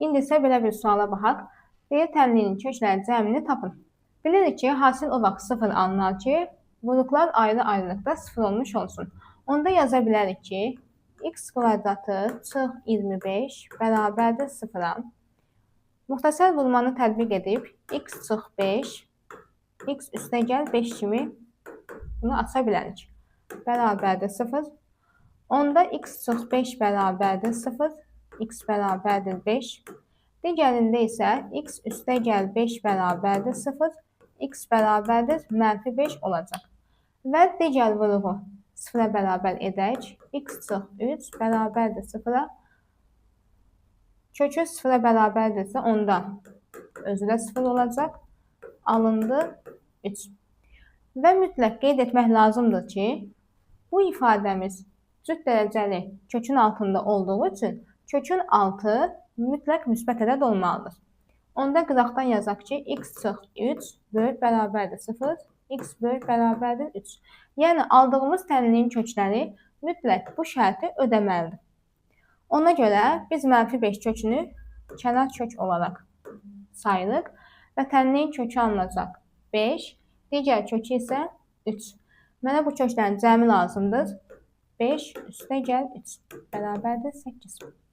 İndi isə belə bir suala baxaq. Deyir, tənliyin kökləri cəmini tapın. Bilirik ki, hasil o vaxt 0 alınar ki, vuruqlar ayrı-ayrılıqda 0 olmuş olsun. Onda yaza bilərik ki, x kvadratı çıx 25 bərabərdir 0-a. Muxtasar vurmanı tətbiq edib, x çıx 5, x üstə gəl 5 kimi bunu aça bilərik. Bərabərdir 0. Onda x çıx 5 bərabərdir 0, x bərabərdir 5. Digərində isə x üstə gəl 5 bərabərdir 0, x bərabərdir -5 olacaq. Və digər vuruğu 0-a bərabər edək. X çıx 3 bərabərdir 0-a. Kökü 0-a bərabərdirsə, onda özü də 0 olacaq. Alındı 3. Və mütləq qeyd etmək lazımdır ki, bu ifadəmiz cüt dərəcəli kökün altında olduğu üçün kökün altı mütləq müsbət ədəd olmalıdır. Onda qıraqdan yazaq ki, x çıx 3 böyük bərabərdir 0, x böyük bərabərdir 3. Yəni, aldığımız tənliyin kökləri mütləq bu şərti ödəməlidir. Ona görə biz -5 kökünü kənar kök olaraq sayırıq və tənliyin kökü alınacaq 5, digər kökü isə 3. Mənə bu köklərin cəmi lazımdır. 5 üstə gəl 3 bərabərdir 8.